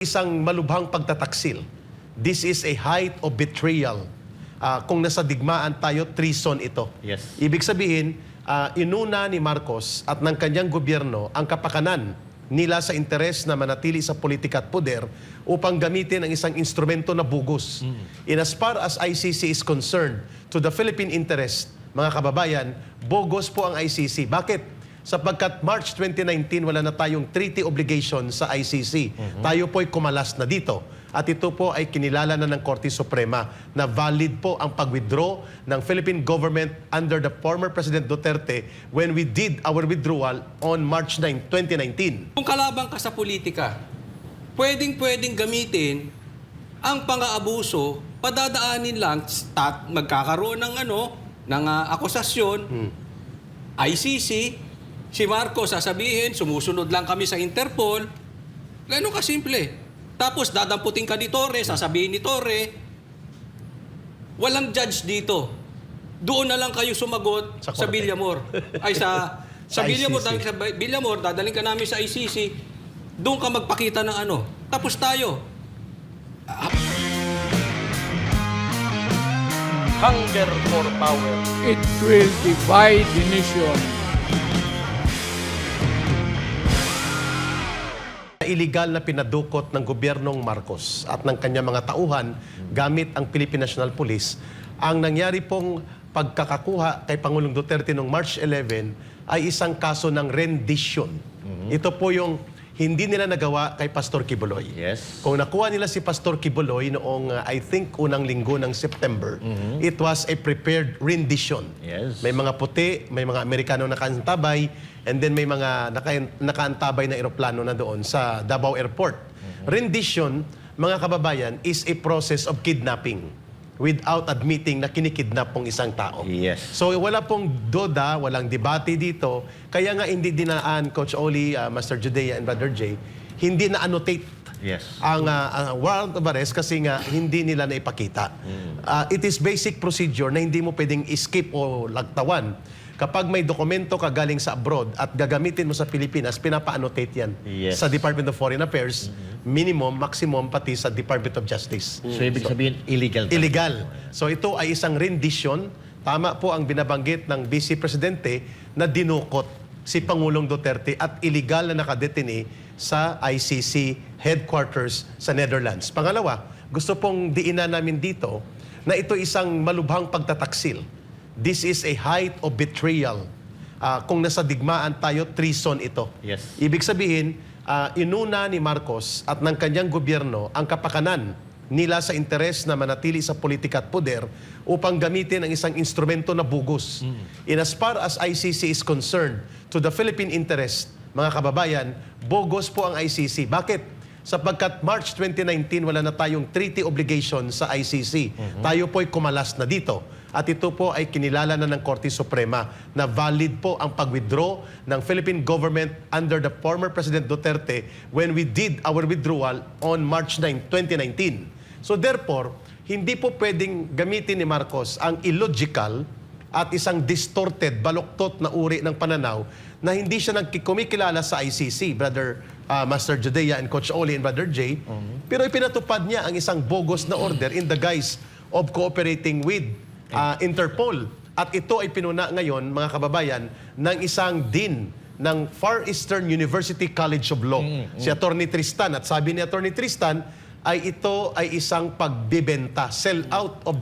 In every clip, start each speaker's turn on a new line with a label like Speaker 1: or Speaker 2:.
Speaker 1: Isang malubhang pagtataksil. This is a height of betrayal. Kung nasa digmaan tayo, treason ito.
Speaker 2: Yes.
Speaker 1: Ibig sabihin, inuna ni Marcos at ng kanyang gobyerno ang kapakanan nila sa interes na manatili sa politika at poder upang gamitin ang isang instrumento na bugos. In as far as ICC is concerned, to the Philippine interest, mga kababayan, bogus po ang ICC. Bakit? Sapagkat March 2019, wala na tayong treaty obligation sa ICC. Tayo po'y kumalas na dito. At ito po ay kinilala na ng Korte Suprema na valid po ang pag-withdraw ng Philippine government under the former President Duterte when we did our withdrawal on March 9, 2019.
Speaker 3: Kung kalabang ka sa politika, pwedeng gamitin ang pang-aabuso, padadaanin lang, magkakaroon ng akusasyon, ICC, si Marcos sasabihin, sumusunod lang kami sa Interpol. Gano'n kasimple. Tapos dadamputin ka ni Torre, sasabihin ni Torre, walang judge dito. Doon na lang kayo sumagot
Speaker 1: Sa
Speaker 3: sa
Speaker 1: korte.
Speaker 3: Villamor. Ay sa Villamor,
Speaker 1: ICC.
Speaker 3: sa Villamor, dadaling ka namin sa ICC. Doon ka magpakita ng Tapos tayo.
Speaker 2: Hunger for power.
Speaker 4: It will divide the nation.
Speaker 1: Illegal na pinadukot ng gobyernong Marcos at ng kanyang mga tauhan gamit ang Philippine National Police. Ang nangyari pong pagkakakuha kay Pangulong Duterte noong March 11 ay isang kaso ng rendition. Ito po yung hindi nila nagawa kay Pastor Kibuloy.
Speaker 2: Yes.
Speaker 1: Kung nakuha nila si Pastor Kibuloy noong I think unang linggo ng September, it was a prepared rendition.
Speaker 2: Yes.
Speaker 1: May mga puti, may mga Amerikano nakaantabay, and then may mga nakaantabay na eroplano na doon sa Davao Airport. Rendition, mga kababayan, is a process of kidnapping without admitting na kinikidnap pong isang tao.
Speaker 2: Yes.
Speaker 1: So wala pong doda, walang debate dito. Kaya nga hindi dinaan, Coach Oli, Master Judea, and Brother Jay, hindi na-annotate
Speaker 2: Yes.
Speaker 1: ang warrant of arrest kasi nga hindi nila naipakita. It is basic procedure na hindi mo pwedeng escape o lagtawan. Kapag may dokumento ka galing sa abroad at gagamitin mo sa Pilipinas, pinapa-annotate yan
Speaker 2: Yes.
Speaker 1: sa Department of Foreign Affairs, minimum, maximum, pati sa Department of Justice.
Speaker 2: So, ibig sabihin, illegal.
Speaker 1: Illegal. So ito ay isang rendition. Tama po ang binabanggit ng Vice Presidente na dinukot si Pangulong Duterte at illegal na nakadetine sa ICC headquarters sa Netherlands. Pangalawa, gusto pong diinan namin dito na ito isang malubhang pagtataksil. This is a height of betrayal. Kung nasa digmaan tayo, treason ito.
Speaker 2: Yes.
Speaker 1: Ibig sabihin, inuna ni Marcos at ng kanyang gobyerno ang kapakanan nila sa interes na manatili sa politika at poder upang gamitin ang isang instrumento na bugos. In as far as ICC is concerned, to the Philippine interest, mga kababayan, bogus po ang ICC. Bakit? Sapagkat March 2019, wala na tayong treaty obligation sa ICC. Tayo po'y kumalas na dito. At ito po ay kinilala na ng Korte Suprema na valid po ang pag-withdraw ng Philippine government under the former President Duterte when we did our withdrawal on March 9, 2019. So therefore, hindi po pwedeng gamitin ni Marcos ang illogical at isang distorted, baluktot na uri ng pananaw na hindi siya kumikilala sa ICC, Brother Master Judea and Coach Oli and Brother Jay, pero ipinatupad niya ang isang bogus na order in the guise of cooperating with Interpol. At ito ay pinuna ngayon, mga kababayan, ng isang dean ng Far Eastern University College of Law, si Attorney Tristan. At sabi ni Attorney Tristan, ay ito ay isang pagbibenta, sell out of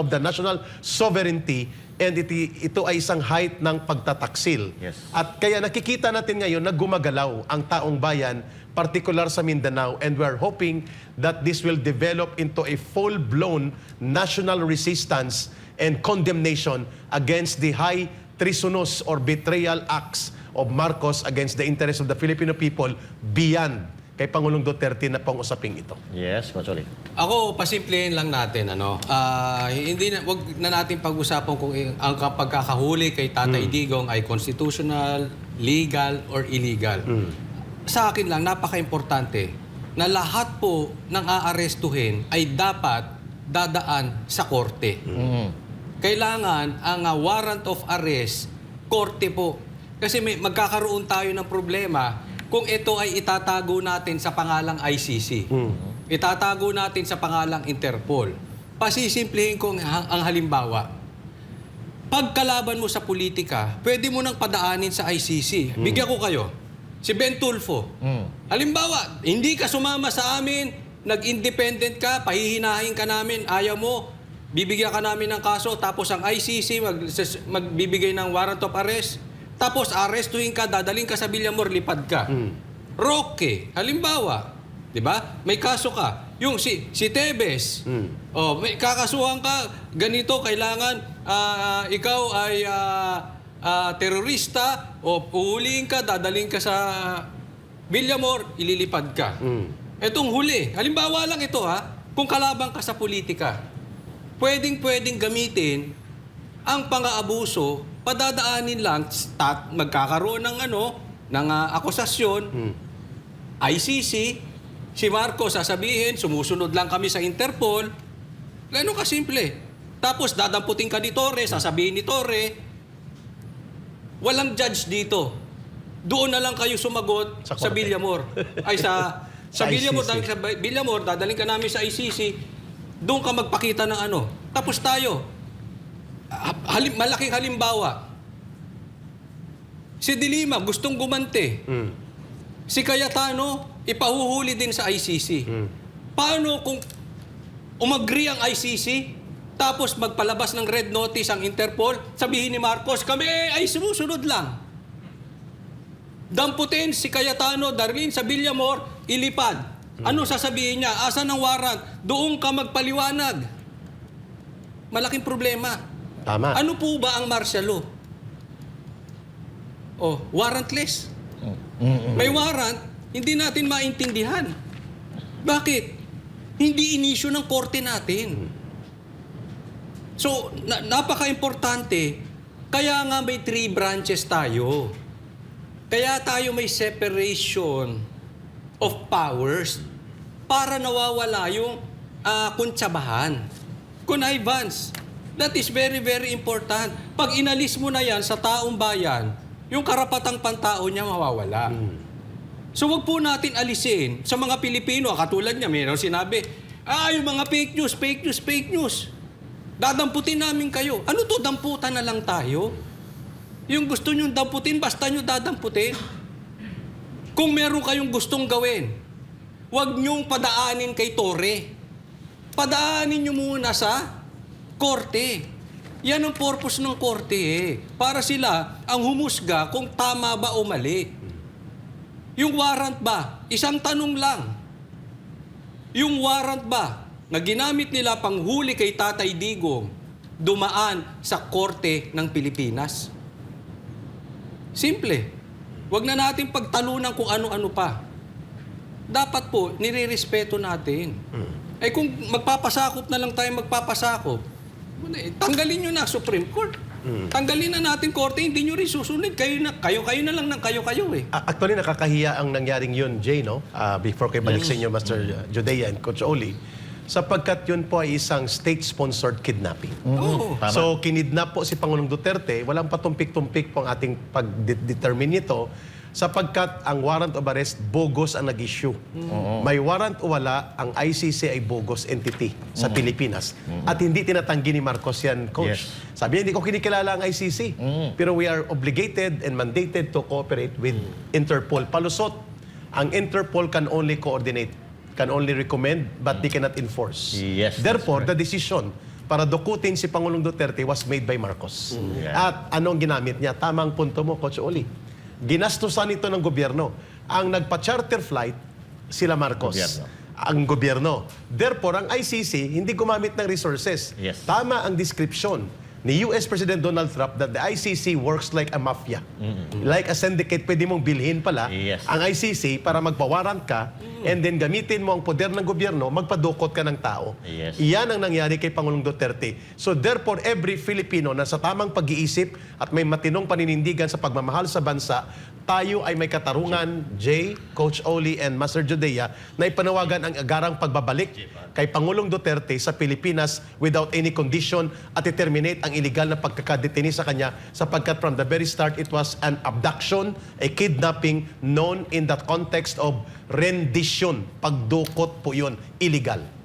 Speaker 1: the national sovereignty, and ito ay isang height ng pagtataksil.
Speaker 2: Yes.
Speaker 1: At kaya nakikita natin ngayon na gumagalaw ang taong bayan, particular sa Mindanao, and we're hoping that this will develop into a full-blown national resistance and condemnation against the high treasonous or betrayal acts of Marcos against the interests of the Filipino people beyond kay Pangulong Duterte na pang-usaping ito.
Speaker 2: Yes, Coach Oli.
Speaker 3: Ako, pasimplihin lang natin, wag na natin pag-usapan kung ang pagkakahuli kay Tatay Digong ay constitutional, legal, or illegal. Sa akin lang, napaka-importante na lahat po ng aarestuhin ay dapat dadaan sa korte. Kailangan ang warrant of arrest, korte po. Kasi magkakaroon tayo ng problema kung ito ay itatago natin sa pangalang ICC. Itatago natin sa pangalang Interpol. Pasisimplihin ko ang halimbawa. Pagkalaban mo sa politika, pwede mo nang padaanin sa ICC. Bigyan ko kayo. Si Ben Tulfo. Halimbawa, hindi ka sumama sa amin, nag-independent ka, pahihinahin ka namin, ayaw mo, bibigyan ka namin ng kaso, tapos ang ICC magbibigay ng warrant of arrest, tapos arrestuhin ka, dadaling ka sa Villamor, lipad ka. Roque, halimbawa, di ba? May kaso ka. Yung si Tebes, may kakasuhan ka, ganito, kailangan ikaw ay terorista o uhulihin ka, dadaling ka sa Villamor, ililipad ka. Etong huli, halimbawa lang ito kung kalaban ka sa politika, pwedeng gamitin ang pang-aabuso, padadaanin lang, magkakaroon ng akusasyon, ICC, si Marcos sasabihin, sumusunod lang kami sa Interpol, gano'n kasimple. Tapos dadamputin ka ni Torre, sasabihin ni Torre, walang judge dito. Doon na lang kayo sumagot
Speaker 1: Sa
Speaker 3: sa
Speaker 1: korte.
Speaker 3: Villamor. Ay sa Villamor,
Speaker 1: ICC.
Speaker 3: sa Villamor, dadaling ka namin sa ICC, doon ka magpakita ng Tapos tayo, malaking halimbawa, si Dilima gustong gumante. Si Cayetano, ipahuhuli din sa ICC. Paano kung umagree ang ICC, tapos magpalabas ng red notice ang Interpol, sabihin ni Marcos, kami ay sumusunod lang. Damputin si Cayetano, Darlene sa Villamor, ilipad. Ano sasabihin niya? Asan ang warrant? Doon ka magpaliwanag. Malaking problema.
Speaker 1: Tama.
Speaker 3: Ano po ba ang martial law? Warrantless. May warrant, hindi natin maintindihan. Bakit? Hindi inisyu ng korte natin. So, napaka-importante, kaya nga may 3 branches tayo. Kaya tayo may separation of powers para nawawala yung kuntsabahan. Connivance. That is very, very important. Pag inalis mo na yan sa taong bayan, yung karapatang pantao niya mawawala. So wag po natin alisin sa mga Pilipino, katulad niya, mayroon sinabi, yung mga fake news. Dadamputin namin kayo. Ano to, damputan na lang tayo? Yung gusto nyong damputin, basta nyo dadamputin. Kung meron kayong gustong gawin, wag nyong padaanin kay Torre. Padaanin nyo muna sa korte. Yan ang purpose ng korte Para sila ang humusga kung tama ba o mali. Yung warrant ba? Isang tanong lang. Yung warrant ba na ginamit nila pang huli kay Tatay Digong dumaan sa korte ng Pilipinas? Simple. Huwag na natin pagtalunan kung ano-ano pa. Dapat po, nire-respeto natin. Kung magpapasakop na lang tayo magpapasakop, tanggalin nyo na Supreme Court. Tanggalin na natin korte, hindi nyo rin susunod. Kayo na lang ng kayo
Speaker 1: Actually, nakakahiya ang nangyaring yun, Jay, no? Before kayo balik sa inyo, Master Judea and Coach Oli, sapagkat yun po ay isang state-sponsored kidnapping.
Speaker 3: Oo.
Speaker 2: Tama.
Speaker 1: So, kinidnap po si Pangulong Duterte, walang patumpik-tumpik po ang ating pag-determine nito, sapagkat ang warrant of arrest, bogus ang nag-issue. May warrant o wala, ang ICC ay bogus entity sa Pilipinas. At hindi tinatanggi ni Marcos yan, Coach.
Speaker 2: Yes.
Speaker 1: Sabi niya, hindi ko kinikilala ang ICC. Pero we are obligated and mandated to cooperate with Interpol. Palusot, ang Interpol can only coordinate, can only recommend, but they cannot enforce.
Speaker 2: Yes, that's
Speaker 1: Therefore, the decision para dukutin si Pangulong Duterte was made by Marcos.
Speaker 2: Yeah.
Speaker 1: At anong ginamit niya? Tamang punto mo, Coach Oli. Ginastusan ito ng gobyerno. Ang nagpa-charter flight, sila Marcos.
Speaker 2: Gobyerno.
Speaker 1: Ang gobyerno. Therefore, ang ICC hindi gumamit ng resources.
Speaker 2: Yes.
Speaker 1: Tama ang description ni US President Donald Trump that the ICC works like a mafia. Like a syndicate, pwede mong bilhin pala
Speaker 2: Yes.
Speaker 1: ang ICC para magpawarrant ka and then gamitin mo ang poder ng gobyerno, magpadukot ka ng tao.
Speaker 2: Yes.
Speaker 1: Iyan ang nangyari kay Pangulong Duterte. So therefore, every Filipino na sa tamang pag-iisip at may matinong paninindigan sa pagmamahal sa bansa, tayo ay may katarungan, Jay, Coach Oli, and Master Judea, na ipanawagan ang agarang pagbabalik kay Pangulong Duterte sa Pilipinas without any condition at i-terminate ang illegal na pagkakadetini sa kanya sapagkat from the very start, it was an abduction, a kidnapping known in the context of rendition. Pagdukot po yun, illegal.